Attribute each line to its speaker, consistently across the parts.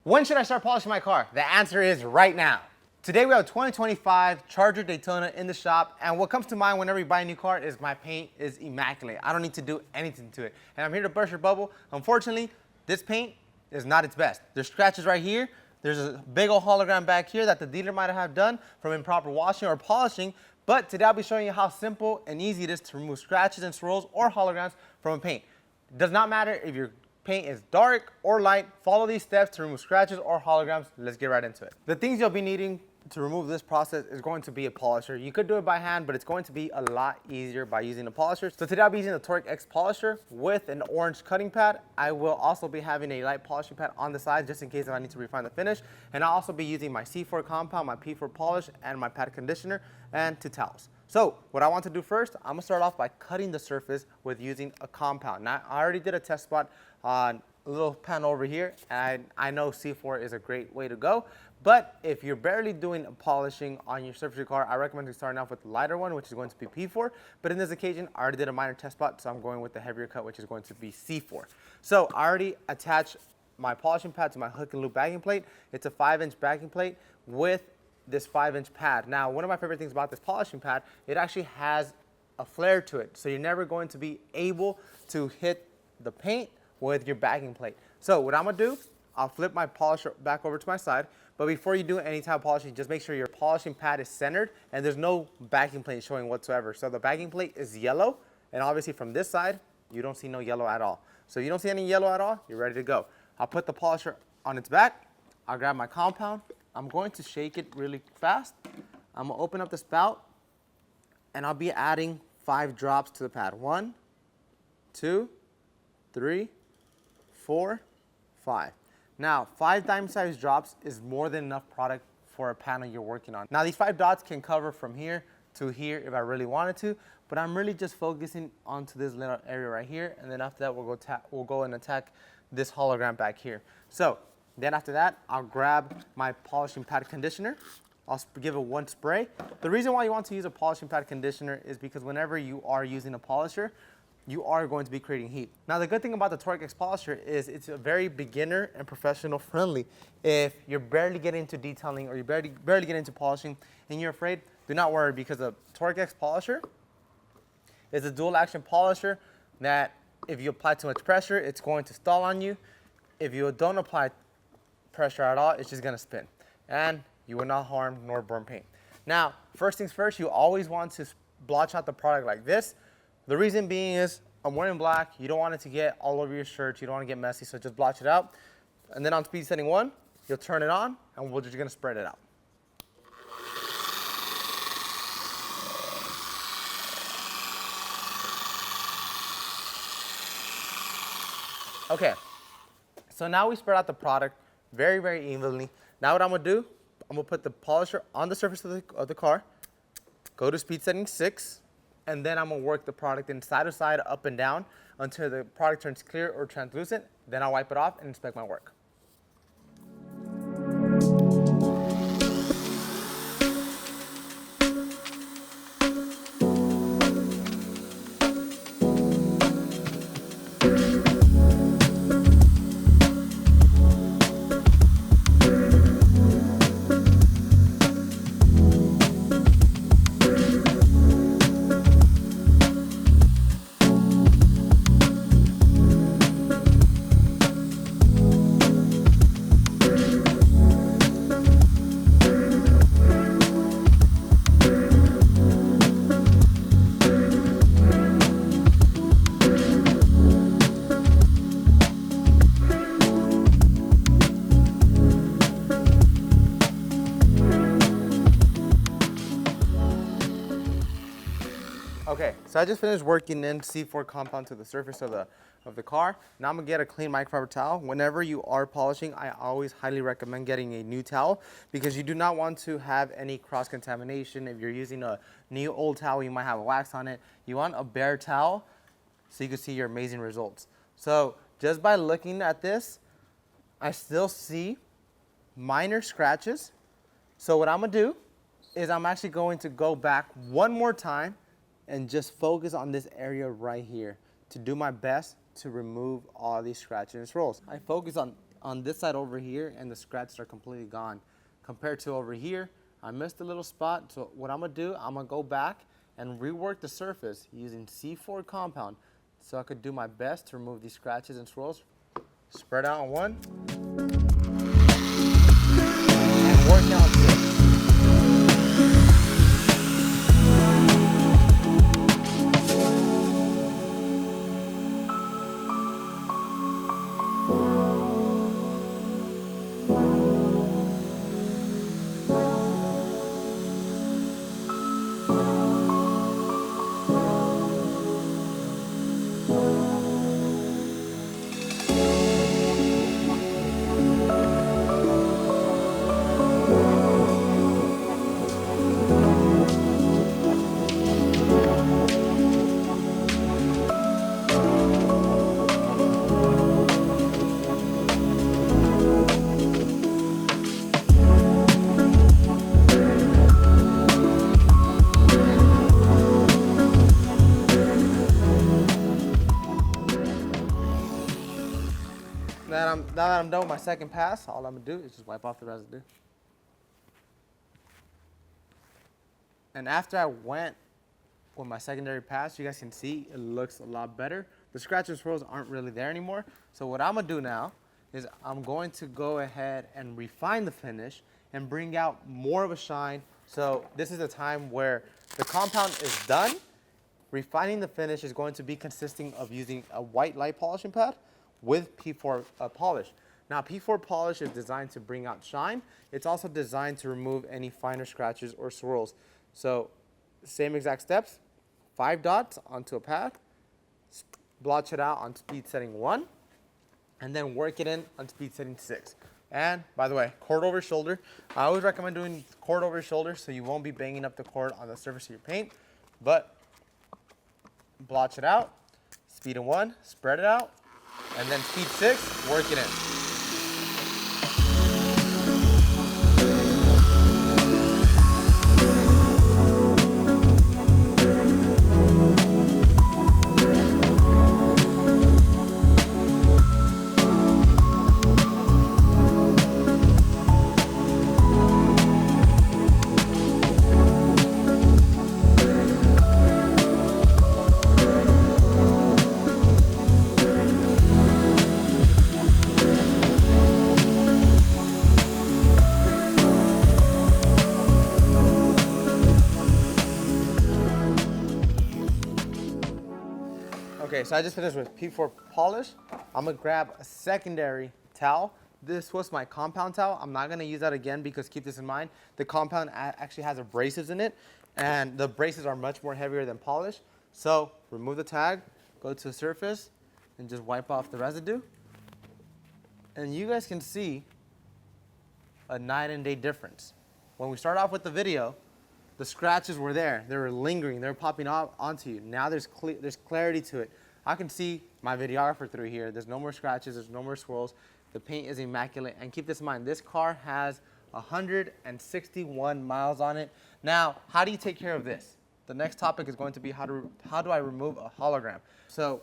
Speaker 1: When should I start polishing my car? The answer is right now. Today we have a 2025 Charger Daytona in the shop, and what comes to mind whenever you buy a new car is my paint is immaculate. I don't need to do anything to it. And I'm here to burst your bubble. Unfortunately, this paint is not its best. There's scratches right here. There's a big old hologram back here that the dealer might have done from improper washing or polishing. But today I'll be showing you how simple and easy it is to remove scratches and swirls or holograms from a paint. It does not matter if your paint is dark or light. Follow these steps to remove scratches or holograms. Let's get right into it. The things you'll be needing to remove this process is going to be a polisher. You could do it by hand, but it's going to be a lot easier by using a polisher. So today I'll be using the TORQX Polisher with an orange cutting pad. I will also be having a light polishing pad on the side just in case if I need to refine the finish. And I'll also be using my C4 compound, my P4 polish, and my pad conditioner and 2 towels. So what I want to do first, I'm gonna start off by cutting the surface with using a compound. Now I already did a test spot on a little panel over here, and I know C4 is a great way to go. But if you're barely doing polishing on your surface of your car, I recommend starting off with the lighter one, which is going to be P4. But in this occasion, I already did a minor test spot, so I'm going with the heavier cut, which is going to be C4. So I already attached my polishing pad to my hook and loop backing plate. It's a 5-inch backing plate with this 5-inch pad. Now, one of my favorite things about this polishing pad, it actually has a flare to it. So you're never going to be able to hit the paint with your backing plate. So what I'm gonna do, I'll flip my polisher back over to my side. But before you do any type of polishing, just make sure your polishing pad is centered and there's no backing plate showing whatsoever. So the backing plate is yellow, and obviously from this side, you don't see no yellow at all. So you don't see any yellow at all, you're ready to go. I'll put the polisher on its back. I'll grab my compound. I'm going to shake it really fast. I'm gonna open up the spout, and I'll be adding 5 drops to the pad. 1, 2, 3, 4, 5. Now, 5 dime-sized drops is more than enough product for a panel you're working on. Now, these 5 dots can cover from here to here if I really wanted to, but I'm really just focusing onto this little area right here, and then after that, we'll go and attack this hologram back here. So, then after that, I'll grab my polishing pad conditioner. I'll give it 1 spray. The reason why you want to use a polishing pad conditioner is because whenever you are using a polisher, you are going to be creating heat. Now, the good thing about the TORQX Polisher is it's a very beginner and professional friendly. If you're barely getting into detailing or you barely getting into polishing and you're afraid, do not worry, because the TORQX Polisher is a dual action polisher that if you apply too much pressure, it's going to stall on you. If you don't apply pressure at all, it's just gonna spin, and you will not harm nor burn paint. Now, first things first, you always want to blotch out the product like this. The reason being is I'm wearing black. You don't want it to get all over your shirt. You don't want to get messy, so just blotch it out. And then on speed setting 1, you'll turn it on, and we're just going to spread it out. Okay, so now we spread out the product very, very evenly. Now what I'm going to do, I'm going to put the polisher on the surface of the car, go to speed setting 6, and then I'm gonna work the product in side to side, up and down, until the product turns clear or translucent. Then I'll wipe it off and inspect my work. Okay, so I just finished working in C4 compound to the surface of the car. Now I'm gonna get a clean microfiber towel. Whenever you are polishing, I always highly recommend getting a new towel, because you do not want to have any cross-contamination. If you're using a new old towel, you might have wax on it. You want a bare towel so you can see your amazing results. So just by looking at this, I still see minor scratches. So what I'm gonna do is I'm actually going to go back one more time and just focus on this area right here to do my best to remove all these scratches and swirls. I focus on on this side over here, and the scratches are completely gone. Compared to over here, I missed a little spot. So what I'm gonna do, I'm gonna go back and rework the surface using C4 compound so I could do my best to remove these scratches and swirls. Spread out on one, and work out six. Now that I'm done with my second pass, all I'm gonna do is just wipe off the residue. And after I went with my secondary pass, you guys can see it looks a lot better. The scratch and swirls aren't really there anymore. So what I'm gonna do now is I'm going to go ahead and refine the finish and bring out more of a shine. So this is a time where the compound is done. Refining the finish is going to be consisting of using a white light polishing pad with P4 polish. Now P4 polish is designed to bring out shine. It's also designed to remove any finer scratches or swirls. So same exact steps, 5 dots onto a pad, blotch it out on speed setting 1, and then work it in on speed setting 6. And by the way, cord over shoulder. I always recommend doing cord over shoulder so you won't be banging up the cord on the surface of your paint, but blotch it out, speed of 1, spread it out, and then speed 6, work it in. Okay, so I just finished with P4 polish. I'm gonna grab a secondary towel. This was my compound towel. I'm not gonna use that again because keep this in mind, the compound actually has abrasives in it, and the abrasives are much more heavier than polish. So remove the tag, go to the surface, and just wipe off the residue. And you guys can see a night and day difference. When we start off with the video, the scratches were there. They were lingering. They were popping off onto you. Now there's clarity to it. I can see my videographer through here. There's no more scratches. There's no more swirls. The paint is immaculate. And keep this in mind, this car has 161 miles on it. Now, how do you take care of this? The next topic is going to be how do I remove a hologram? So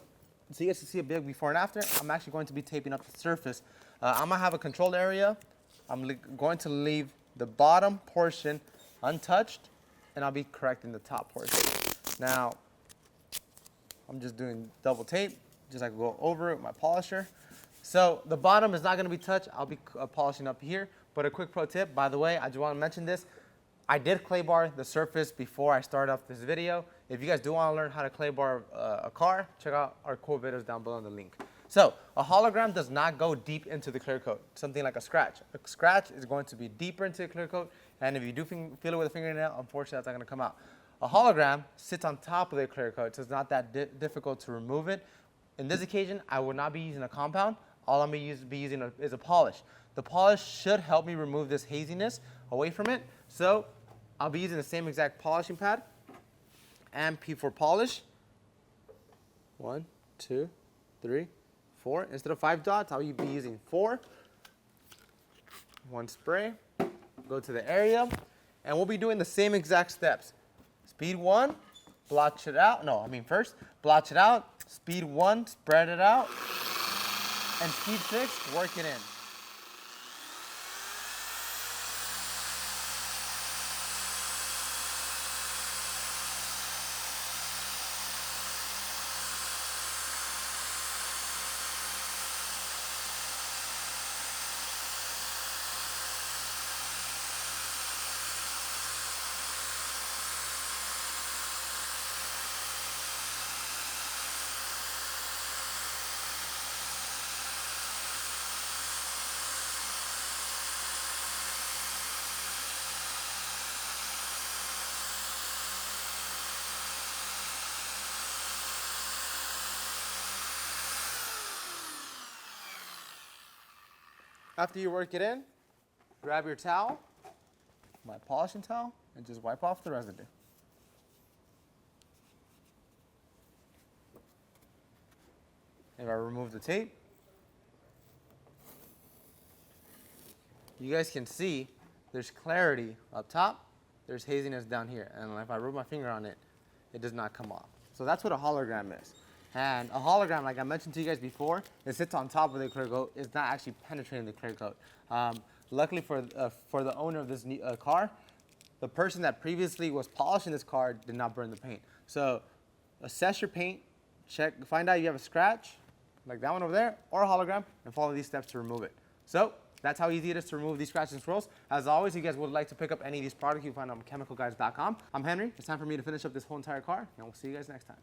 Speaker 1: you guys can see a big before and after. I'm actually going to be taping up the surface. I'm gonna have a controlled area. I'm going to leave the bottom portion untouched, and I'll be correcting the top portion. Now, I'm just doing double tape, just like go over it with my polisher. So the bottom is not gonna be touched. I'll be polishing up here. But a quick pro tip, by the way, I just wanna mention this. I did clay bar the surface before I started off this video. If you guys do wanna learn how to clay bar a car, check out our cool videos down below in the link. So a hologram does not go deep into the clear coat, something like a scratch. A scratch is going to be deeper into the clear coat, and if you do feel it with a fingernail, unfortunately that's not gonna come out. A hologram sits on top of the clear coat, so it's not that difficult to remove it. In this occasion, I will not be using a compound. All I'm gonna be using is a polish. The polish should help me remove this haziness away from it, so I'll be using the same exact polishing pad and P4 polish. 1, 2, 3, 4. Instead of 5 dots, I'll be using 4. 1 spray, go to the area, and we'll be doing the same exact steps. Speed 1, blotch it out. First, blotch it out. Speed 1, spread it out. And speed 6, work it in. After you work it in, grab your towel, my polishing towel, and just wipe off the residue. If I remove the tape, you guys can see there's clarity up top, there's haziness down here, and if I rub my finger on it, it does not come off. So that's what a hologram is. And a hologram, like I mentioned to you guys before, it sits on top of the clear coat. It's not actually penetrating the clear coat. Luckily for the owner of this new, car, the person that previously was polishing this car did not burn the paint. So assess your paint, find out you have a scratch, like that one over there, or a hologram, and follow these steps to remove it. So that's how easy it is to remove these scratches and swirls. As always, if you guys would like to pick up any of these products, you can find them on chemicalguys.com. I'm Henry. It's time for me to finish up this whole entire car, and we'll see you guys next time.